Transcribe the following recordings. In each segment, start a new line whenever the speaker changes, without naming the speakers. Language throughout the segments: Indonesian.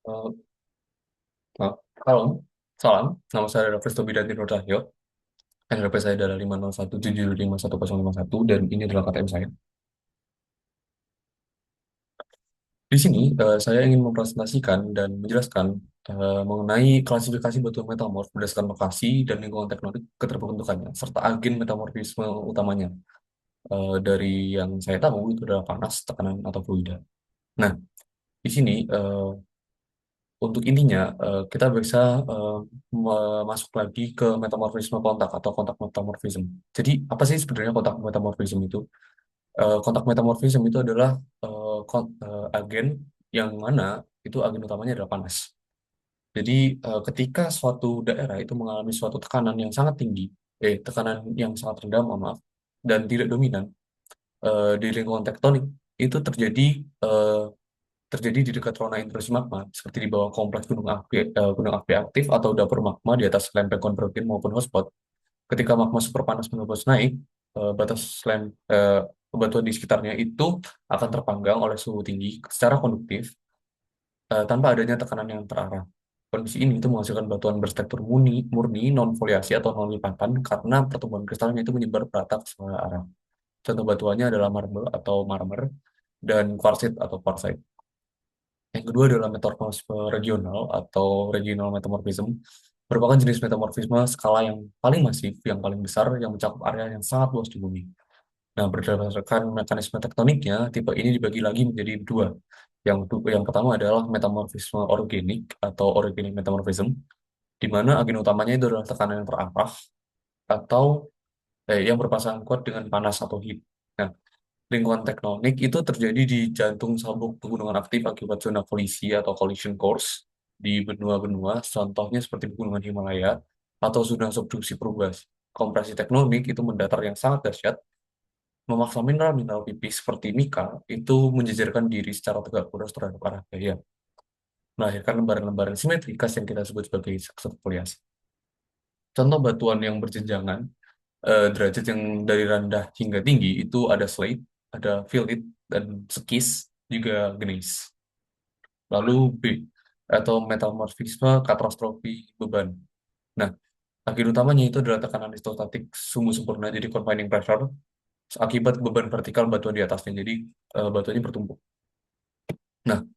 Eh, Halo, salam. Nama saya adalah Kristo Bidantino Nurcahyo. NRP saya adalah 50170511051 dan ini adalah KTM saya. Di sini saya ingin mempresentasikan dan menjelaskan mengenai klasifikasi batuan metamorf berdasarkan lokasi dan lingkungan tektonik keterbentukannya, serta agen metamorfisme utamanya. Dari yang saya tahu itu adalah panas, tekanan, atau fluida. Nah, di sini untuk intinya, kita bisa eh, masuk lagi ke metamorfisme kontak atau kontak metamorfism. Jadi, apa sih sebenarnya kontak metamorfism itu? Kontak metamorfism itu adalah agen yang mana itu agen utamanya adalah panas. Jadi, ketika suatu daerah itu mengalami suatu tekanan yang sangat tinggi, tekanan yang sangat rendah, mohon maaf, dan tidak dominan di lingkungan tektonik, itu eh, terjadi di dekat zona intrusi magma, seperti di bawah kompleks gunung api aktif atau dapur magma di atas lempeng konvergen maupun hotspot. Ketika magma super panas menerus naik, batuan di sekitarnya itu akan terpanggang oleh suhu tinggi secara konduktif tanpa adanya tekanan yang terarah. Kondisi ini itu menghasilkan batuan berstruktur murni, non-foliasi atau non-lipatan karena pertumbuhan kristalnya itu menyebar merata ke semua arah. Contoh batuannya adalah marble atau marmer dan quartzite atau quartzite. Yang kedua adalah metamorfisme regional atau regional metamorphism, merupakan jenis metamorfisme skala yang paling masif, yang paling besar, yang mencakup area yang sangat luas di bumi. Nah, berdasarkan mekanisme tektoniknya, tipe ini dibagi lagi menjadi dua. Yang pertama adalah metamorfisme organik atau organic metamorphism, di mana agen utamanya itu adalah tekanan yang terarah atau yang berpasangan kuat dengan panas atau heat. Nah, lingkungan tektonik itu terjadi di jantung sabuk pegunungan aktif akibat zona kolisi atau collision course di benua-benua, contohnya seperti pegunungan Himalaya atau zona subduksi perubahan. Kompresi tektonik itu mendatar yang sangat dahsyat, memaksa mineral-mineral pipih seperti mika itu menjejerkan diri secara tegak lurus terhadap arah gaya, melahirkan lembaran-lembaran simetrikas yang kita sebut sebagai subfoliasi. Contoh batuan yang berjenjangan, derajat yang dari rendah hingga tinggi itu ada slate, ada fillit, dan sekis, juga gneiss. Lalu B, atau metamorfisme katastrofi beban. Nah, akhir utamanya itu adalah tekanan isostatik sumbu sempurna, jadi confining pressure, akibat beban vertikal batuan di atasnya, jadi batuannya bertumpuk. Nah,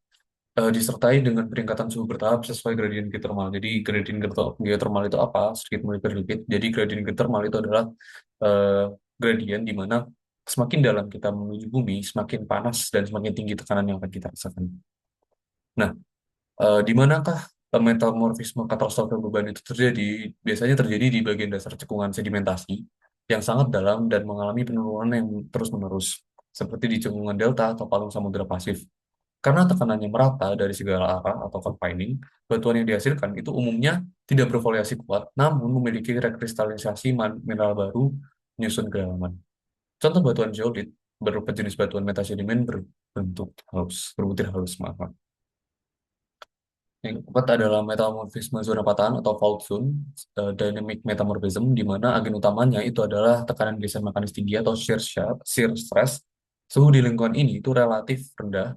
disertai dengan peningkatan suhu bertahap sesuai gradien geothermal. Jadi gradien geothermal itu apa? Sedikit melipir dikit. Jadi gradien geothermal itu adalah eh, gradien di mana semakin dalam kita menuju bumi, semakin panas dan semakin tinggi tekanan yang akan kita rasakan. Nah, di manakah metamorfisme katastrofal beban itu terjadi? Biasanya terjadi di bagian dasar cekungan sedimentasi yang sangat dalam dan mengalami penurunan yang terus-menerus, seperti di cekungan delta atau palung samudera pasif. Karena tekanannya merata dari segala arah atau confining, batuan yang dihasilkan itu umumnya tidak berfoliasi kuat, namun memiliki rekristalisasi mineral baru menyusun kedalaman. Contoh batuan geolit berupa jenis batuan metasedimen berbentuk halus, berbutir halus, maaf. Yang keempat adalah metamorfisme zona patahan atau fault zone, dynamic metamorphism, di mana agen utamanya itu adalah tekanan geser mekanis tinggi atau shear stress. Suhu di lingkungan ini itu relatif rendah,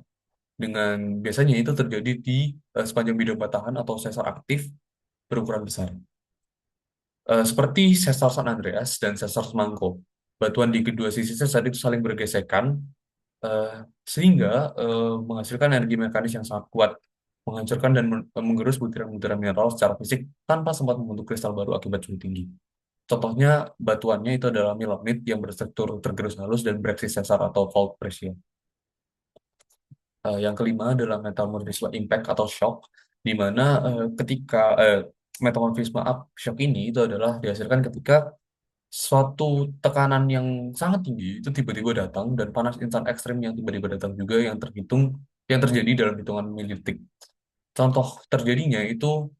dengan biasanya itu terjadi di sepanjang bidang patahan atau sesar aktif berukuran besar. Seperti sesar San Andreas dan sesar Semangko. Batuan di kedua sisi sesar itu saling bergesekan eh, sehingga menghasilkan energi mekanis yang sangat kuat, menghancurkan dan menggerus butiran-butiran mineral secara fisik tanpa sempat membentuk kristal baru akibat suhu tinggi. Contohnya batuannya itu adalah milamit yang berstruktur tergerus halus dan bereaksi sesar atau fault pressure. Yang kelima adalah metamorfisme impact atau shock, di mana ketika metamorfisme shock ini itu adalah dihasilkan ketika suatu tekanan yang sangat tinggi itu tiba-tiba datang dan panas instan ekstrim yang tiba-tiba datang juga yang terjadi dalam hitungan milidetik. Contoh terjadinya itu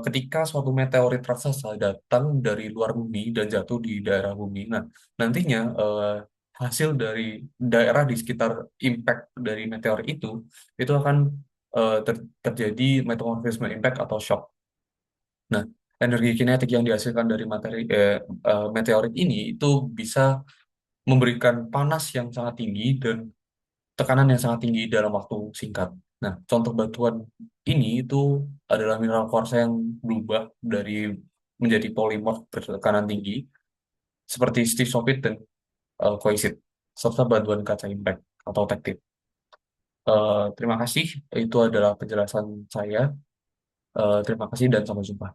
ketika suatu meteorit raksasa datang dari luar bumi dan jatuh di daerah bumi. Nah, nantinya hasil dari daerah di sekitar impact dari meteor itu akan terjadi metamorfisme impact atau shock. Nah, energi kinetik yang dihasilkan dari meteorit ini itu bisa memberikan panas yang sangat tinggi dan tekanan yang sangat tinggi dalam waktu singkat. Nah, contoh batuan ini itu adalah mineral kuarsa yang berubah dari menjadi polimer bertekanan tinggi seperti stishovit dan koisit serta batuan kaca impact atau tektit. Terima kasih, itu adalah penjelasan saya. Terima kasih dan sampai jumpa.